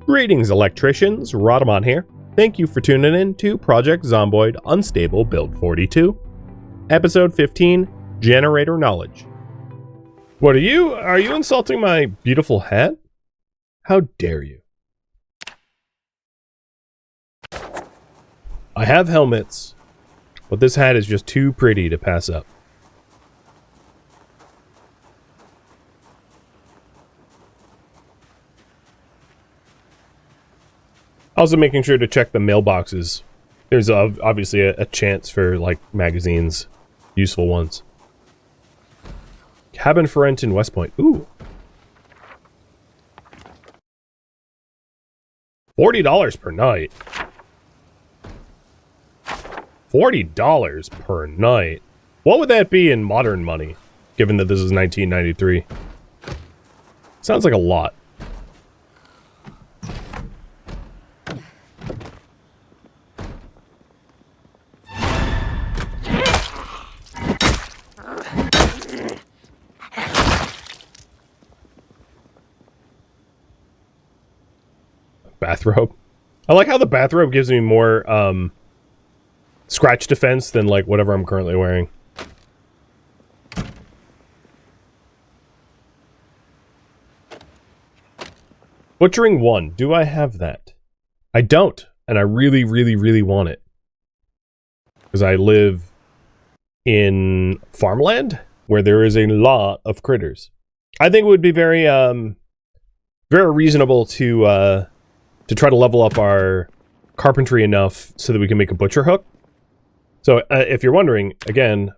Greetings, electricians. Rhadamant here. Thank you for tuning in to Project Zomboid Unstable Build 42, Episode 15, Generator Knowledge. What are you? Are you insulting my beautiful hat? How dare you? I have helmets, but this hat is just too pretty to pass up. Also making sure to check the mailboxes. There's obviously a chance for, like, magazines. Useful ones. Cabin for rent in West Point. Ooh. $40 per night. $40 per night. What would that be in modern money, given that this is 1993? Sounds like a lot. Bathrobe. I like how the bathrobe gives me more scratch defense than like whatever I'm currently wearing. Butchering 1. Do I have that? I don't, and I really, really, really want it. Because I live in farmland where there is a lot of critters. I think it would be very very reasonable to try to level up our carpentry enough so that we can make a butcher hook. So if you're wondering, again,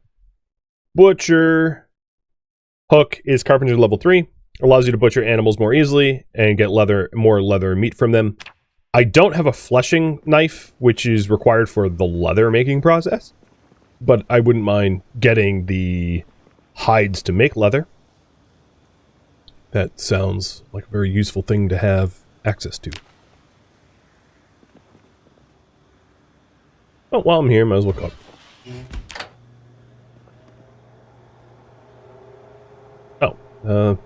butcher hook is carpentry level 3. Allows you to butcher animals more easily and get more leather and meat from them. I don't have a fleshing knife, which is required for the leather making process, but I wouldn't mind getting the hides to make leather. That sounds like a very useful thing to have access to. Oh, while I'm here, might as well cook. Oh,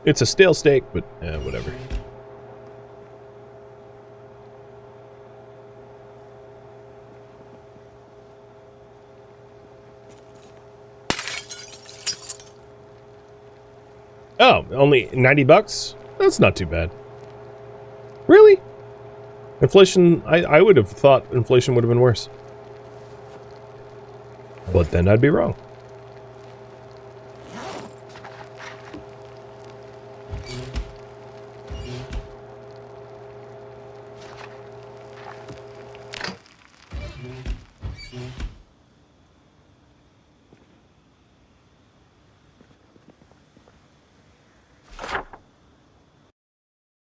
it's a stale steak, but whatever. Oh, only 90 bucks? That's not too bad. Really? Inflation, I would have thought inflation would have been worse. But then I'd be wrong.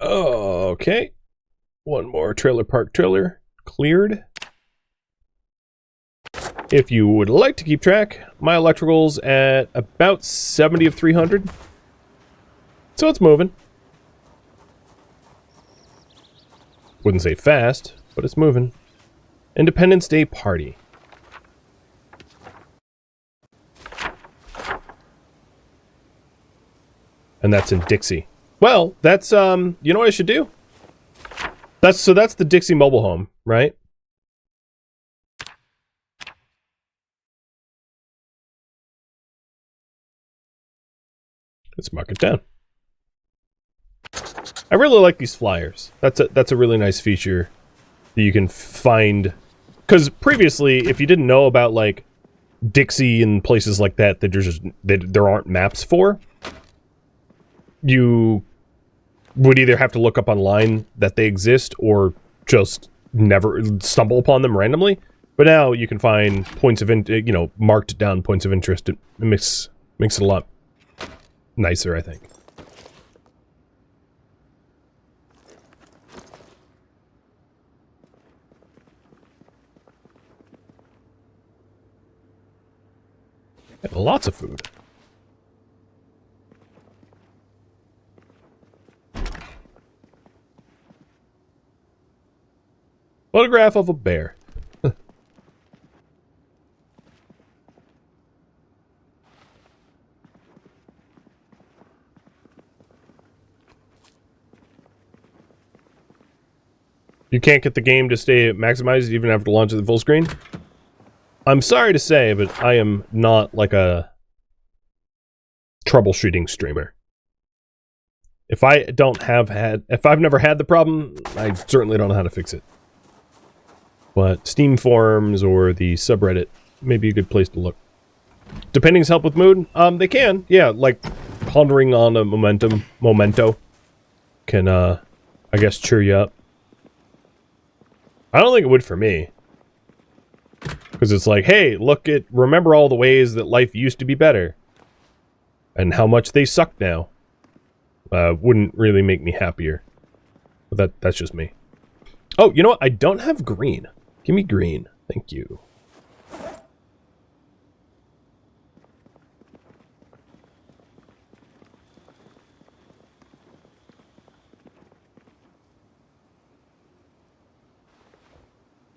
Okay. One more trailer park trailer cleared. If you would like to keep track, my electrical's at about 70 of 300. So it's moving. Wouldn't say fast, but it's moving. Independence Day party. And that's in Dixie. Well, that's, you know what I should do? That's the Dixie mobile home, right? Let's mark it down. I really like these flyers. That's a really nice feature that you can find. Because previously, if you didn't know about like Dixie and places like that, there aren't maps for, you would either have to look up online that they exist or just never stumble upon them randomly. But now you can find points of marked down points of interest. It makes it a lot nicer, I think. And lots of food. Photograph of a bear. You can't get the game to stay maximized even after launching the full screen? I'm sorry to say, but I am not like a troubleshooting streamer. If I've never had the problem, I certainly don't know how to fix it. But Steam forums or the subreddit may be a good place to look. Do paintings help with mood? They can, yeah, like pondering on a memento can, I guess, cheer you up. I don't think it would for me. Because it's like, hey, remember all the ways that life used to be better. And how much they suck now. Wouldn't really make me happier. But that's just me. Oh, you know what? I don't have green. Give me green. Thank you.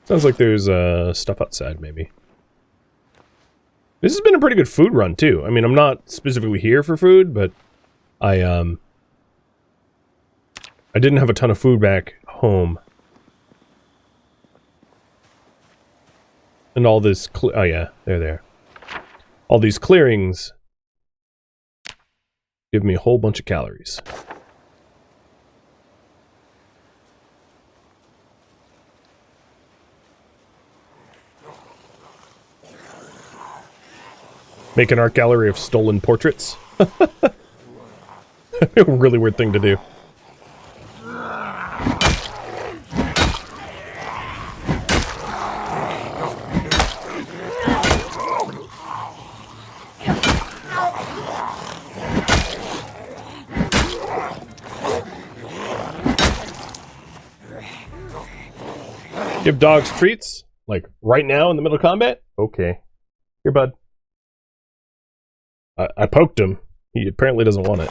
Sounds like there's stuff outside, maybe. This has been a pretty good food run, too. I mean, I'm not specifically here for food, but I didn't have a ton of food back home. And all this oh yeah, they're there. All these clearings give me a whole bunch of calories. Make an art gallery of stolen portraits. A really weird thing to do. Give dogs treats? Like, right now in the middle of combat? Okay. Here, bud. I poked him. He apparently doesn't want it.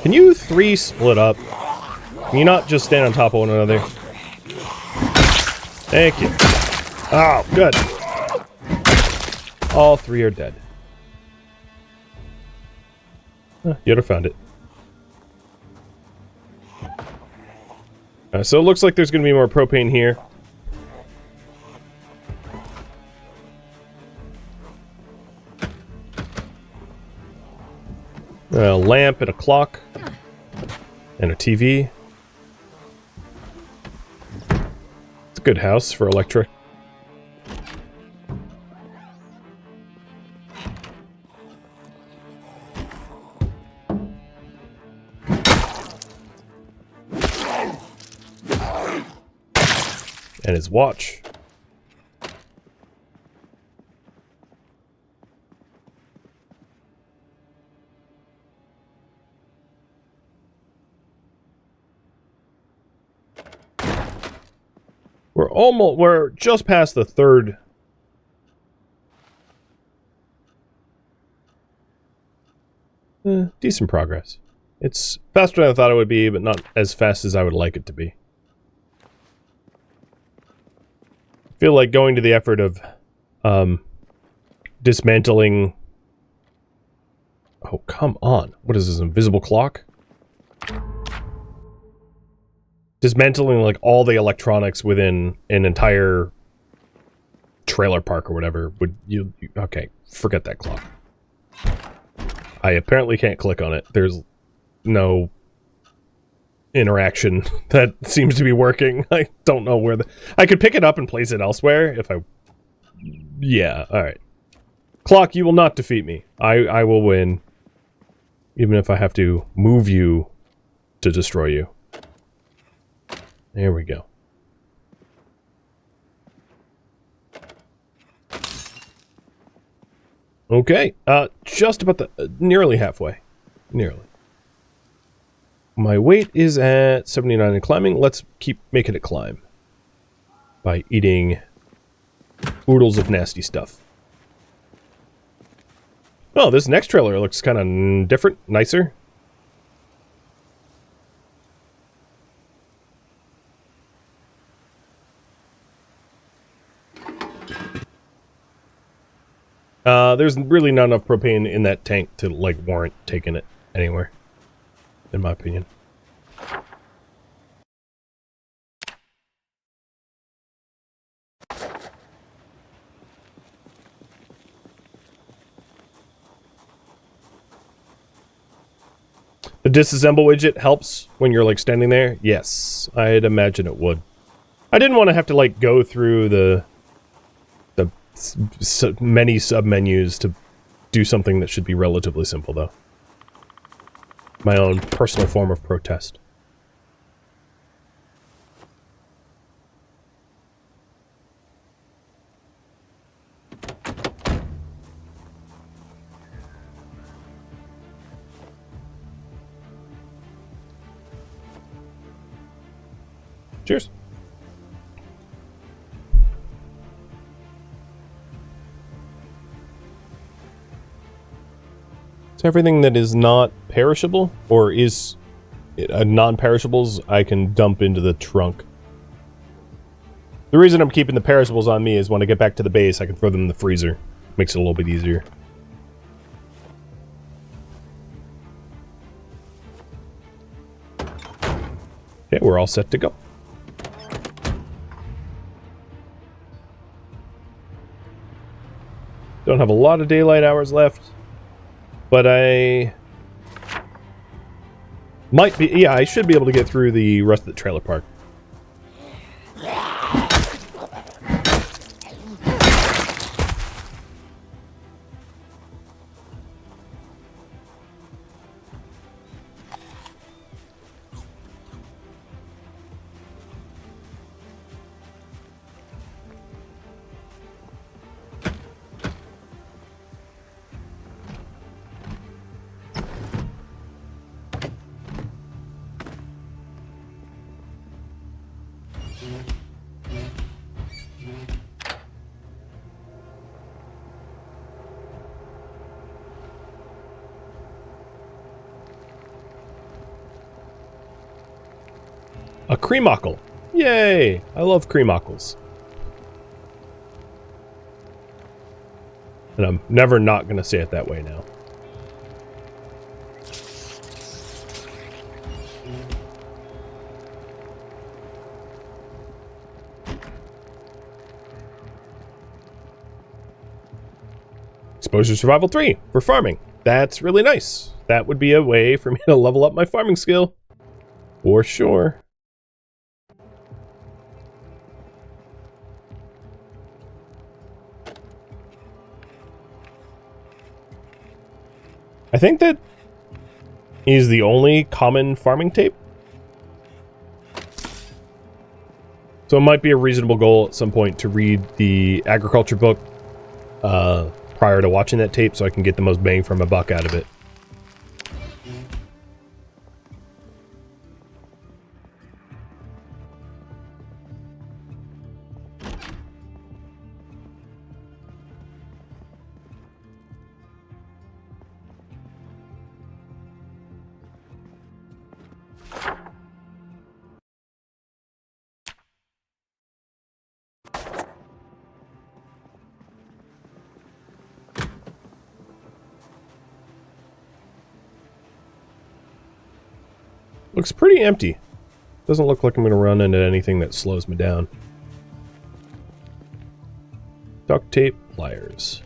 Can you three split up? Can you not just stand on top of one another? Thank you. Oh, good. All three are dead. Huh, Yoda found it. So it looks like there's going to be more propane here. A lamp and a clock. And a TV. It's a good house for electric. And his watch. We're just past the third. Decent progress. It's faster than I thought it would be, but not as fast as I would like it to be. I feel like going to the effort of dismantling. Oh, come on. What is this, invisible clock? Dismantling, like, all the electronics within an entire trailer park or whatever. Okay, forget that clock. I apparently can't click on it. There's no interaction that seems to be working. I don't know where I could pick it up and place it elsewhere if I... Yeah, alright. Clock, you will not defeat me. I will win. Even if I have to move you to destroy you. There we go. Okay, just about nearly halfway. Nearly. My weight is at 79 and climbing. Let's keep making it climb. By eating oodles of nasty stuff. Oh, this next trailer looks kind of different, nicer. There's really not enough propane in that tank to, like, warrant taking it anywhere. In my opinion. The disassemble widget helps when you're like standing there? Yes, I'd imagine it would. I didn't want to have to like go through the many sub-menus to do something that should be relatively simple, though. My own personal form of protest. Cheers. So everything that is not perishable, or is non-perishables, I can dump into the trunk. The reason I'm keeping the perishables on me is when I get back to the base, I can throw them in the freezer. Makes it a little bit easier. Okay, we're all set to go. Don't have a lot of daylight hours left, but I might be, yeah, I should be able to get through the rest of the trailer park. A creamockle. Yay! I love creamockles. And I'm never not going to say it that way now. Exposure Survival 3 for farming. That's really nice. That would be a way for me to level up my farming skill. For sure. I think that is the only common farming tape. So it might be a reasonable goal at some point to read the agriculture book prior to watching that tape so I can get the most bang for my buck out of it. Looks pretty empty. Doesn't look like I'm going to run into anything that slows me down. Duct tape, pliers.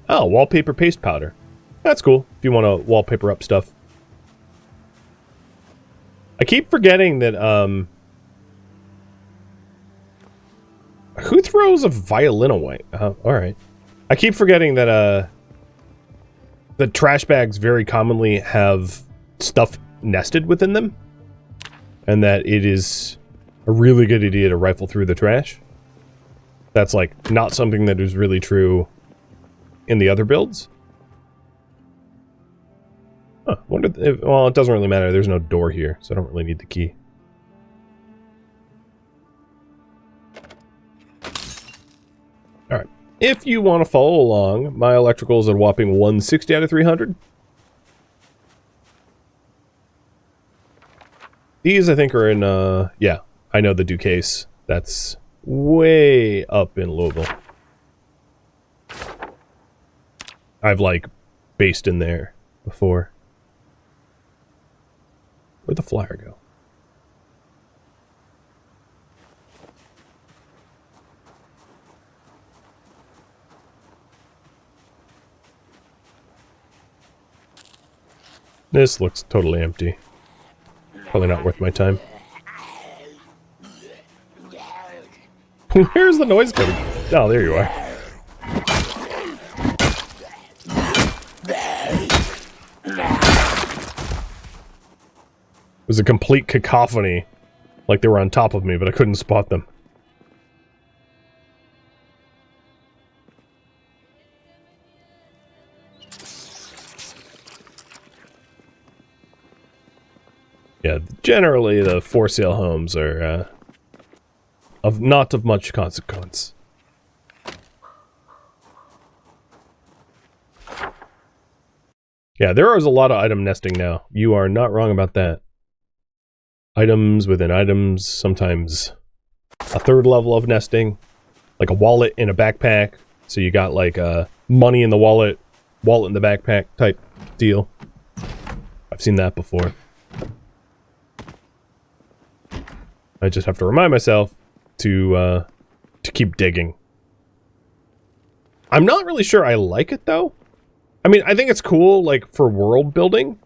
Oh, wallpaper paste powder. That's cool if you want to wallpaper up stuff. I keep forgetting that, who throws a violin away? Alright. I keep forgetting that, the trash bags very commonly have stuff nested within them, and that it is a really good idea to rifle through the trash. That's, like, not something that is really true in the other builds. Huh, wonder if, well, it doesn't really matter. There's no door here, so I don't really need the key. Alright. If you want to follow along, my electrical is at a whopping 160 out of 300. These, I think, are in, yeah, I know the Duquesne. That's way up in Louisville. I've, like, based in there before. Where'd the flyer go? This looks totally empty. Probably not worth my time. Where's the noise coming? Oh, there you are. It was a complete cacophony. Like they were on top of me, but I couldn't spot them. Yeah, generally the for sale homes are not of much consequence. Yeah, there is a lot of item nesting now. You are not wrong about that. Items within items, sometimes a third level of nesting, like a wallet in a backpack. So you got like money in the wallet, wallet in the backpack type deal. I've seen that before. I just have to remind myself to keep digging. I'm not really sure I like it though. I mean, I think it's cool like for world building,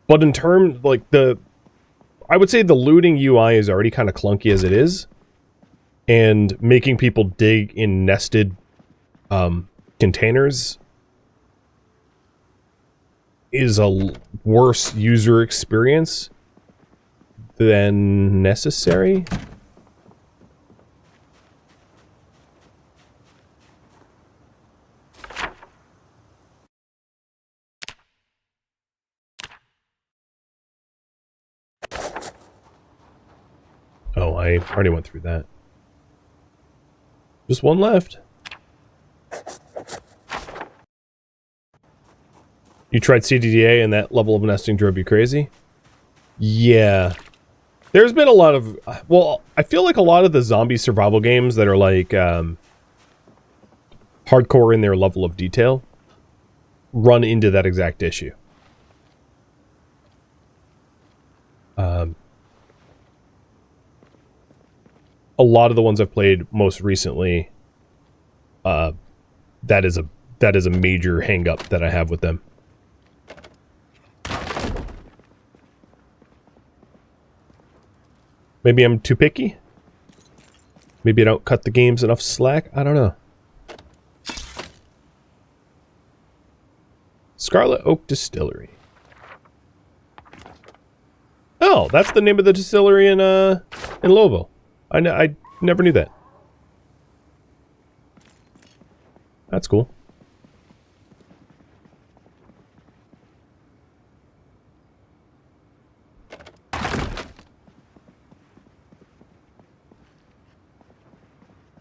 but in terms like I would say the looting UI is already kind of clunky as it is, and making people dig in nested containers is a worse user experience than necessary. Oh, I already went through that. Just one left. You tried CDDA and that level of nesting drove you crazy? Yeah. There's been a lot of... Well, I feel like a lot of the zombie survival games that are like hardcore in their level of detail run into that exact issue. A lot of the ones I've played most recently, that is a major hang-up that I have with them. Maybe I'm too picky? Maybe I don't cut the games enough slack? I don't know. Scarlet Oak Distillery. Oh, that's the name of the distillery in Louisville. I never knew that. That's cool.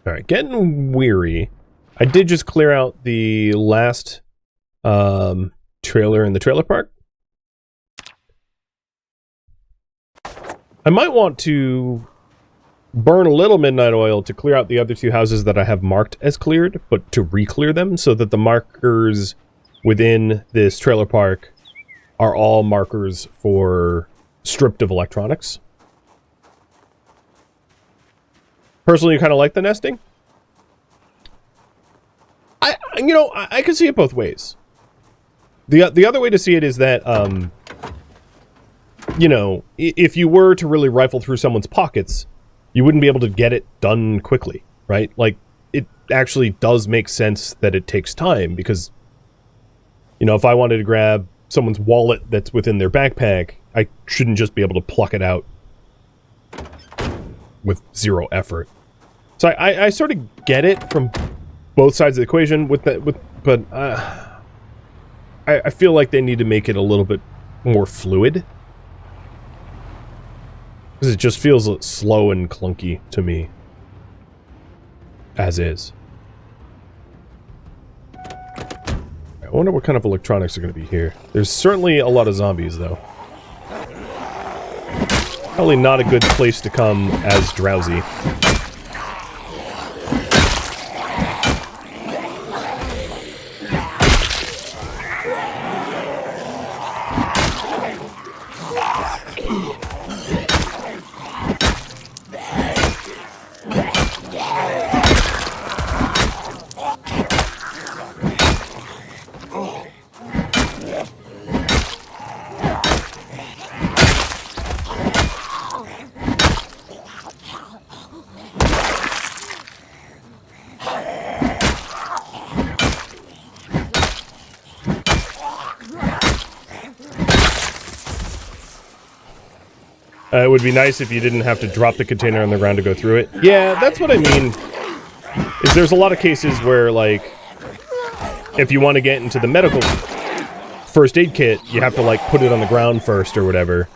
Alright, getting weary. I did just clear out the last trailer in the trailer park. I might want to burn a little midnight oil to clear out the other two houses that I have marked as cleared, but to re-clear them so that the markers within this trailer park are all markers for stripped of electronics. Personally, you kind of like the nesting? I can see it both ways. The other way to see it is that, if you were to really rifle through someone's pockets, you wouldn't be able to get it done quickly, right? Like, it actually does make sense that it takes time because, if I wanted to grab someone's wallet that's within their backpack, I shouldn't just be able to pluck it out with zero effort. So I sort of get it from both sides of the equation but I feel like they need to make it a little bit more fluid. Because it just feels slow and clunky to me. As is. I wonder what kind of electronics are going to be here. There's certainly a lot of zombies, though. Probably not a good place to come as drowsy. It would be nice if you didn't have to drop the container on the ground to go through it. Yeah, that's what I mean. Is there's a lot of cases where, like, if you want to get into the medical first aid kit, you have to, like, put it on the ground first or whatever.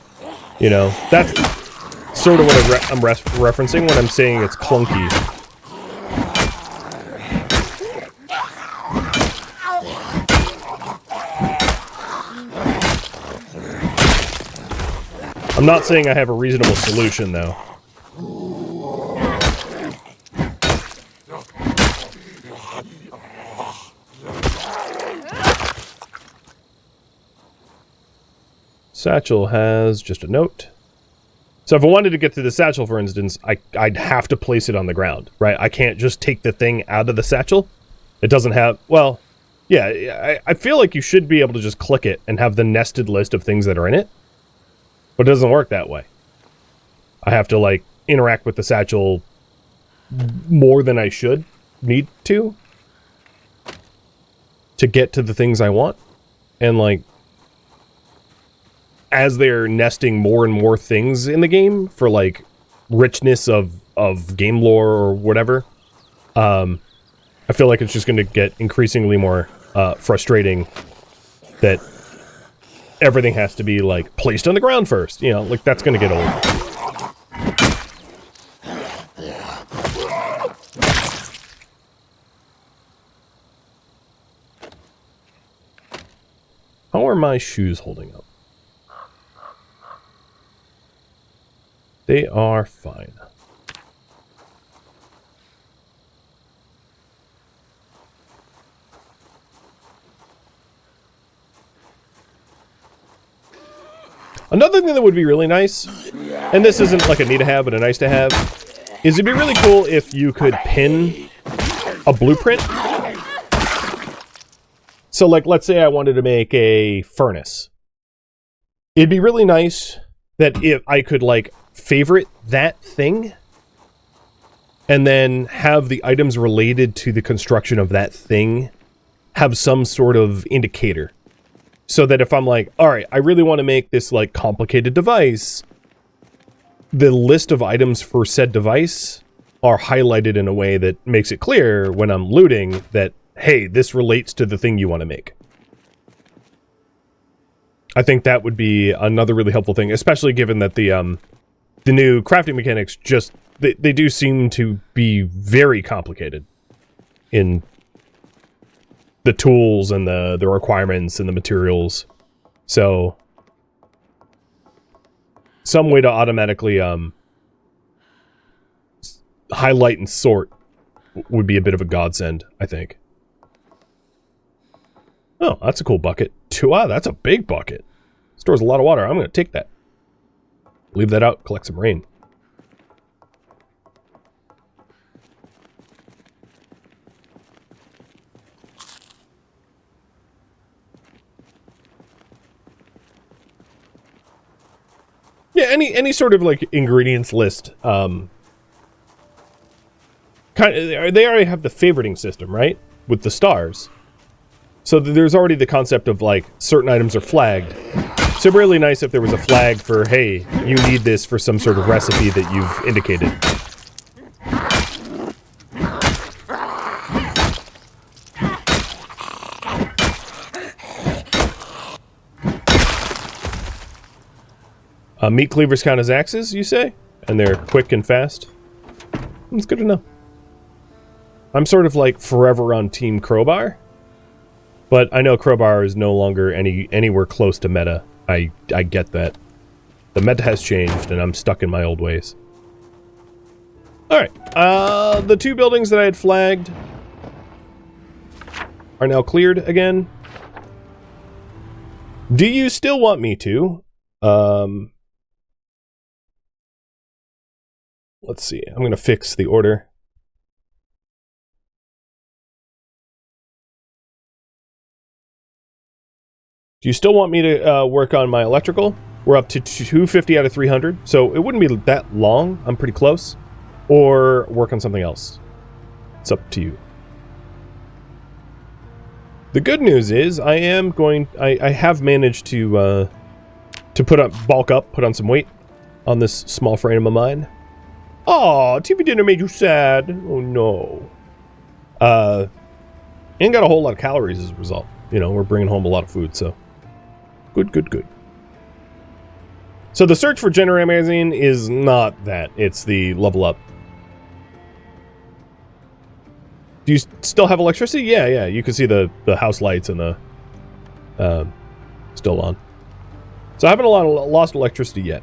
You know, that's sort of what I'm referencing when I'm saying it's clunky. I'm not saying I have a reasonable solution, though. Satchel has just a note. So if I wanted to get to the satchel, for instance, I'd have to place it on the ground, right? I can't just take the thing out of the satchel. It doesn't have... Well, yeah, I feel like you should be able to just click it and have the nested list of things that are in it. But it doesn't work that way. I have to, like, interact with the satchel more than I should need to get to the things I want. And, like, as they're nesting more and more things in the game for, like, richness of game lore or whatever, I feel like it's just going to get increasingly more frustrating that everything has to be, like, placed on the ground first. You know, like, that's going to get old. How are my shoes holding up? They are fine. Another thing that would be really nice, and this isn't like a need to have, but a nice to have, is it'd be really cool if you could pin a blueprint. So, like, let's say I wanted to make a furnace. It'd be really nice that if I could, like, favorite that thing and then have the items related to the construction of that thing have some sort of indicator. So that if I'm like, all right, I really want to make this, like, complicated device, the list of items for said device are highlighted in a way that makes it clear when I'm looting that, hey, this relates to the thing you want to make. I think that would be another really helpful thing, especially given that the new crafting mechanics just, they do seem to be very complicated in the tools and the requirements and the materials. So some way to automatically highlight and sort would be a bit of a godsend, I think. Oh, that's a cool bucket. Wow, that's a big bucket. Stores a lot of water. I'm going to take that. Leave that out, collect some rain. Yeah, any sort of, like, ingredients list. Kind of, they already have the favoriting system, right? With the stars. So there's already the concept of, like, certain items are flagged. So it'd be really nice if there was a flag for, hey, you need this for some sort of recipe that you've indicated. Meat cleavers count as axes, you say? And they're quick and fast? That's good to know. I'm sort of, like, forever on Team Crowbar. But I know Crowbar is no longer anywhere close to meta. I get that. The meta has changed, and I'm stuck in my old ways. Alright. The two buildings that I had flagged are now cleared again. Do you still want me to? Let's see. I'm going to fix the order. Do you still want me to work on my electrical? We're up to 250 out of 300, so it wouldn't be that long. I'm pretty close. Or work on something else. It's up to you. The good news is I have managed to bulk up, put on some weight. on this small frame of mine. Oh, TV dinner made you sad. Oh no. Ain't got a whole lot of calories as a result. You know, we're bringing home a lot of food, so good, good, good. So the search for Generator magazine is not that. It's the level up. Do you still have electricity? Yeah, yeah. You can see the house lights and the still on. So I haven't lost electricity yet.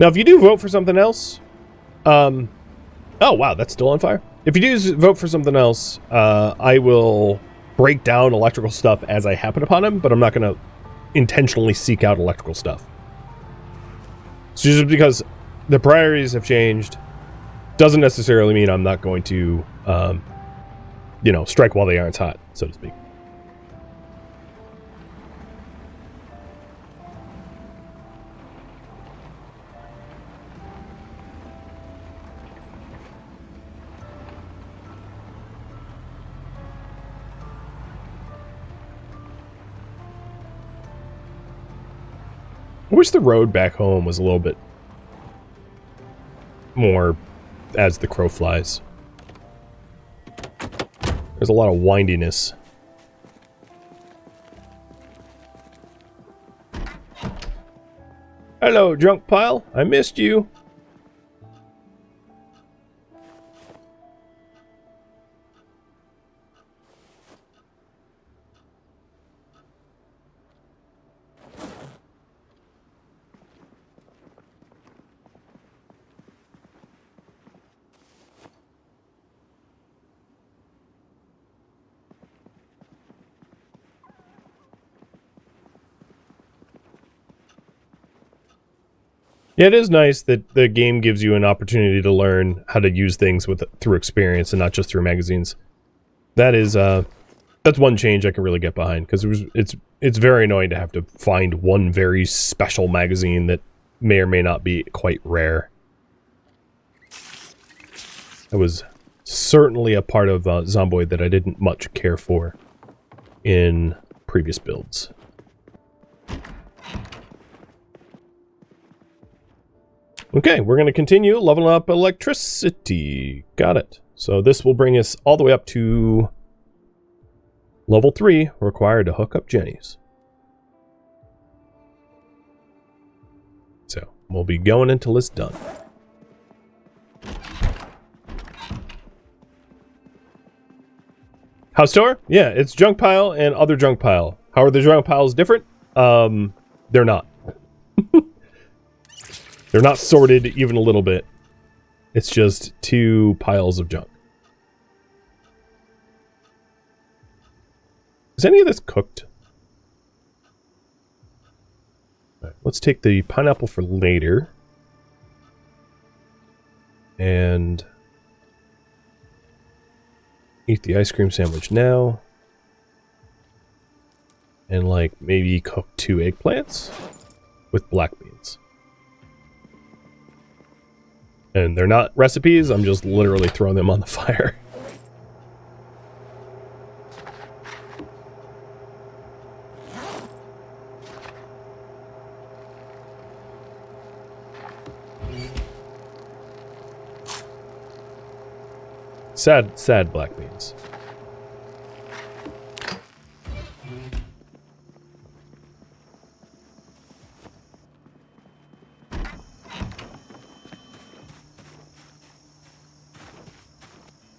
Now, if you do vote for something else, oh wow, that's still on fire. If you do vote for something else, I will break down electrical stuff as I happen upon them, but I'm not going to intentionally seek out electrical stuff. So just because the priorities have changed doesn't necessarily mean I'm not going to, you know, strike while the iron's hot, so to speak. I wish the road back home was a little bit more as the crow flies. There's a lot of windiness. Hello, junk pile. I missed you. Yeah, it is nice that the game gives you an opportunity to learn how to use things through experience and not just through magazines. That is, that's one change I can really get behind, because it's very annoying to have to find one very special magazine that may or may not be quite rare. That was certainly a part of Zomboid that I didn't much care for in previous builds. Okay, we're going to continue leveling up electricity. Got it. So this will bring us all the way up to level 3, required to hook up Jenny's. So we'll be going until it's done. House tour? Yeah, it's junk pile and other junk pile. How are the junk piles different? They're not. They're not sorted even a little bit. It's just 2 piles of junk. Is any of this cooked? All right, let's take the pineapple for later. And eat the ice cream sandwich now. And like maybe cook 2 eggplants with black beans. And they're not recipes, I'm just literally throwing them on the fire. Sad, sad black beans.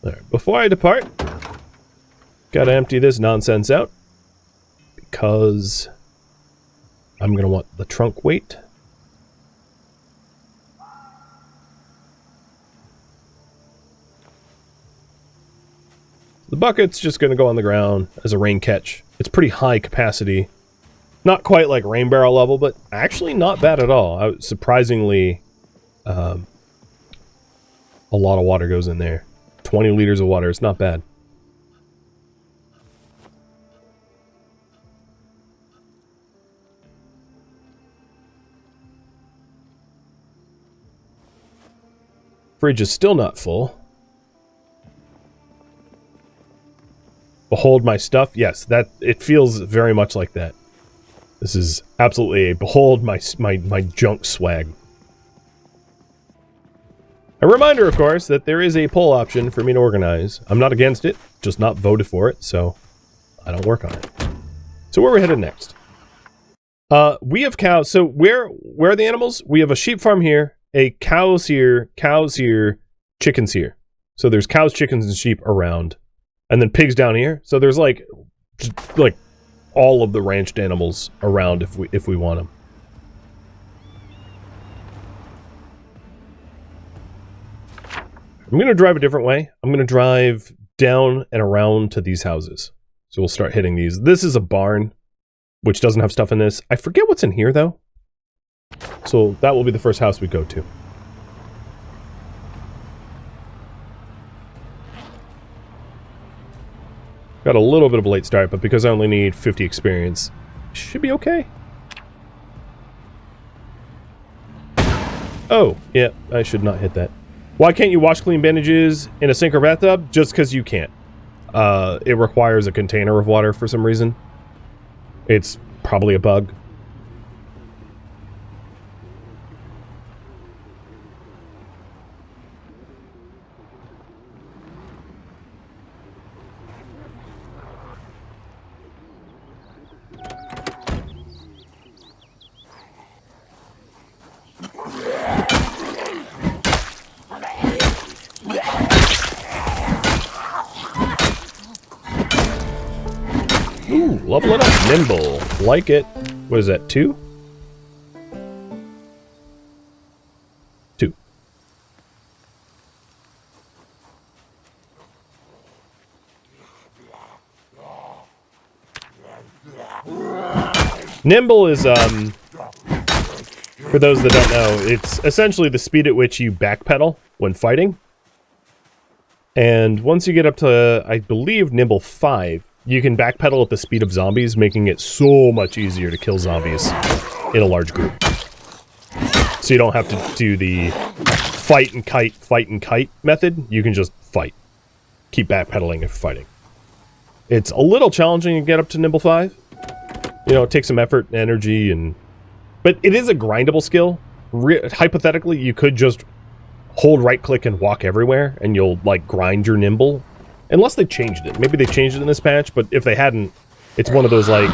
Alright, before I depart, gotta empty this nonsense out, because I'm gonna want the trunk weight. The bucket's just gonna go on the ground as a rain catch. It's pretty high capacity. Not quite like rain barrel level, but actually not bad at all. Surprisingly, a lot of water goes in there. 20 liters of water, it's not bad. Fridge is still not full. Behold my stuff. Yes, that it feels very much like that. This is absolutely a behold my junk swag. A reminder, of course, that there is a poll option for me to organize. I'm not against it, just not voted for it, so I don't work on it. So where are we headed next? We have cows. So where are the animals? We have a sheep farm here, a cows here, chickens here. So there's cows, chickens, and sheep around. And then pigs down here. So there's like all of the ranched animals around if we want them. I'm going to drive a different way. I'm going to drive down and around to these houses. So we'll start hitting these. This is a barn, which doesn't have stuff in this. I forget what's in here, though. So that will be the first house we go to. Got a little bit of a late start, but because I only need 50 experience, should be okay. Oh, yeah, I should not hit that. Why can't you wash clean bandages in a sink or bathtub? Just because you can't. It requires a container of water for some reason. It's probably a bug. Ooh, level it up. Nimble. Like it. What is that, 2? 2. Nimble is, for those that don't know, it's essentially the speed at which you backpedal when fighting. And once you get up to, I believe, Nimble 5, you can backpedal at the speed of zombies, making it so much easier to kill zombies in a large group. So you don't have to do the fight and kite method. You can just fight. Keep backpedaling if fighting. It's a little challenging to get up to Nimble 5. You know, it takes some effort and energy, but it is a grindable skill. Hypothetically, you could just hold right-click and walk everywhere, and you'll, like, grind your Nimble. Unless they changed it. Maybe they changed it in this patch, but if they hadn't, it's one of those, like,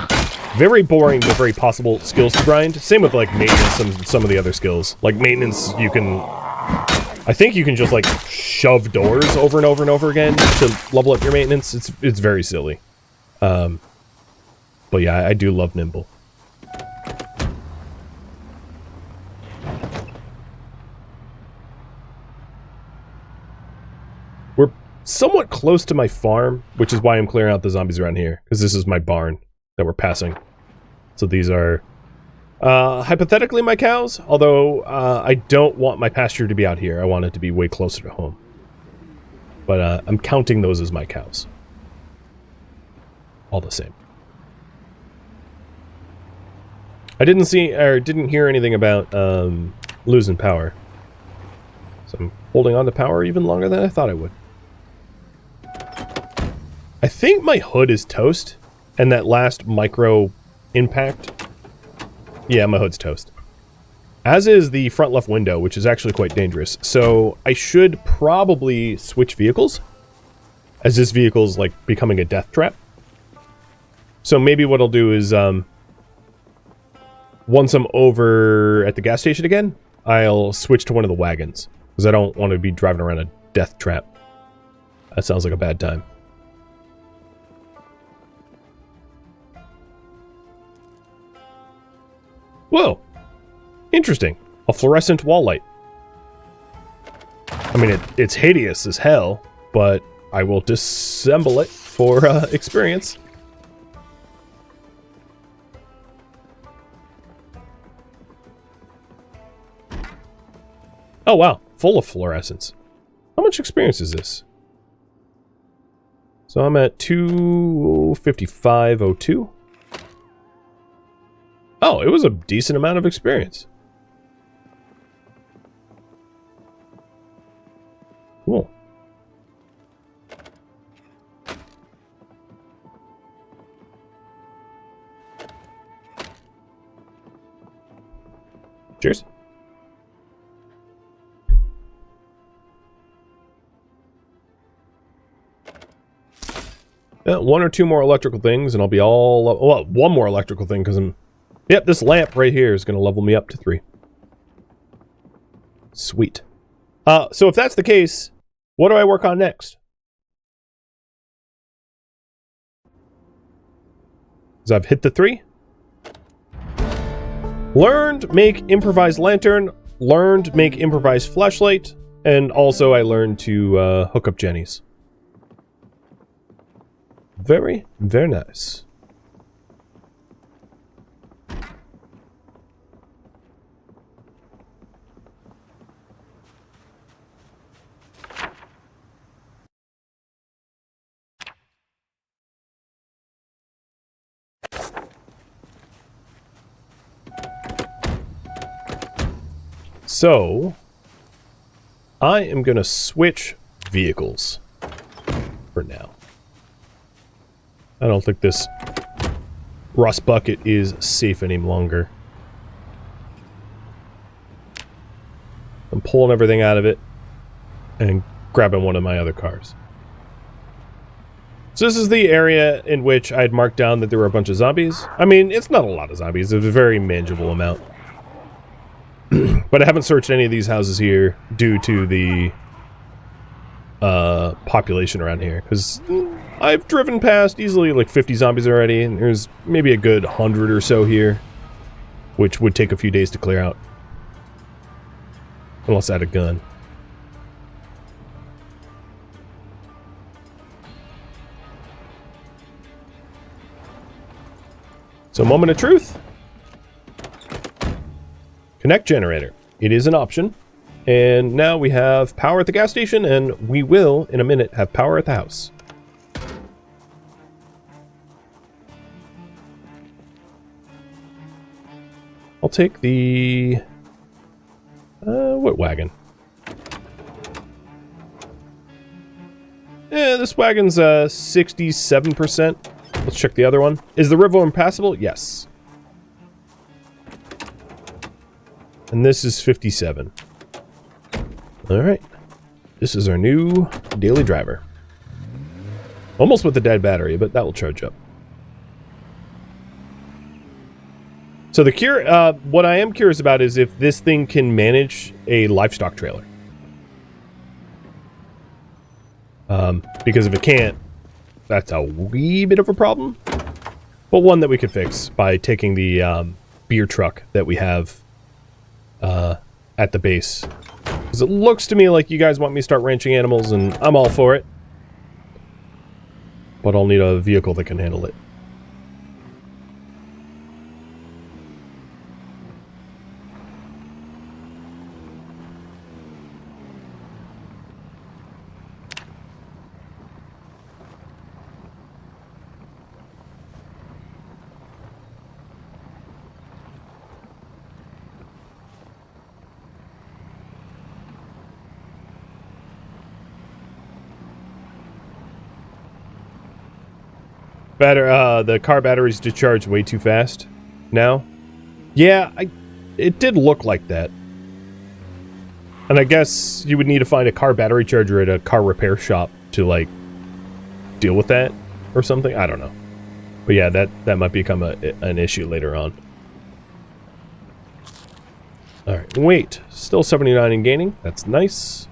very boring but very possible skills to grind. Same with, like, maintenance and some of the other skills. Like, maintenance, you can... I think you can just, like, shove doors over and over and over again to level up your maintenance. It's very silly. But yeah, I do love Nimble. We're somewhat close to my farm, which is why I'm clearing out the zombies around here, because this is my barn that we're passing. So these are hypothetically my cows, although I don't want my pasture to be out here. I want it to be way closer to home. But I'm counting those as my cows. All the same. I didn't see or didn't hear anything about losing power. So I'm holding on to power even longer than I thought I would. I think my hood is toast, and that last micro impact. Yeah, my hood's toast. As is the front left window, which is actually quite dangerous. So I should probably switch vehicles, as this vehicle's like becoming a death trap. So maybe what I'll do is, once I'm over at the gas station again, I'll switch to one of the wagons, because I don't want to be driving around a death trap. That sounds like a bad time. Whoa! Interesting. A fluorescent wall light. I mean, it's hideous as hell, but I will disassemble it for experience. Oh wow, full of fluorescence. How much experience is this? So I'm at 255.02. Oh, it was a decent amount of experience. Cool. Cheers. One or two more electrical things, and I'll be all... Well, one more electrical thing, because I'm... Yep, this lamp right here is going to level me up to 3. Sweet. So if that's the case, what do I work on next? Because I've hit the 3. Learned make improvised lantern. Learned make improvised flashlight. And also I learned to hook up Jenny's. Very, very nice. So, I am going to switch vehicles for now. I don't think this rust bucket is safe any longer. I'm pulling everything out of it and grabbing one of my other cars. So this is the area in which I'd marked down that there were a bunch of zombies. I mean, it's not a lot of zombies. It's a very manageable amount. But I haven't searched any of these houses here due to the population around here, because I've driven past easily like 50 zombies already, and there's maybe a good 100 or so here, which would take a few days to clear out. Unless I had a gun. So, moment of truth. Connect generator. It is an option. And now we have power at the gas station, and we will, in a minute, have power at the house. I'll take the... what wagon? This wagon's 67%. Let's check the other one. Is the river impassable? Yes. And this is 57. Alright. This is our new daily driver. Almost with the dead battery, but that will charge up. So the what I am curious about is if this thing can manage a livestock trailer. Because if it can't, that's a wee bit of a problem. But one that we could fix by taking the beer truck that we have at the base. Because it looks to me like you guys want me to start ranching animals, and I'm all for it. But I'll need a vehicle that can handle it. The car batteries discharge way too fast now. Yeah, it did look like that. And I guess you would need to find a car battery charger at a car repair shop to, like, deal with that or something. I don't know. But yeah, that might become an issue later on. Alright, wait. Still 79 in gaining. That's nice.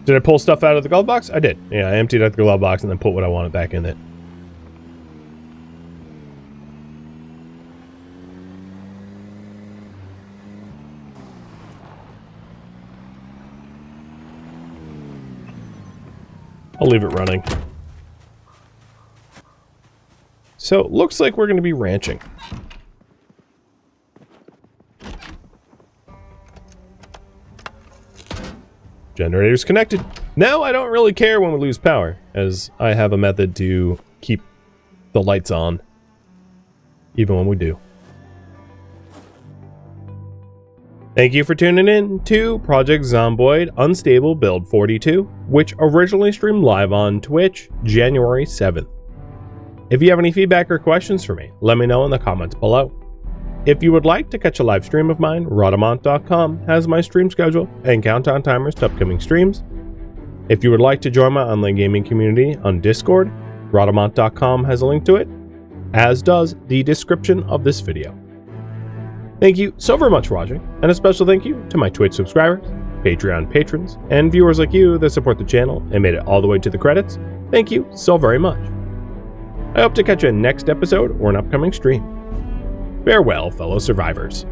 Did I pull stuff out of the glove box? I did. Yeah, I emptied out the glove box and then put what I wanted back in it. I'll leave it running. So, it looks like we're going to be ranching. Generator's connected. Now I don't really care when we lose power, as I have a method to keep the lights on, even when we do. Thank you for tuning in to Project Zomboid Unstable Build 42, which originally streamed live on Twitch January 7th. If you have any feedback or questions for me, let me know in the comments below. If you would like to catch a live stream of mine, Rhadamant.com has my stream schedule and countdown timers to upcoming streams. If you would like to join my online gaming community on Discord, Rhadamant.com has a link to it, as does the description of this video. Thank you so very much for watching, and a special thank you to my Twitch subscribers, Patreon patrons, and viewers like you that support the channel and made it all the way to the credits. Thank you so very much. I hope to catch you in next episode or an upcoming stream. Farewell, fellow survivors.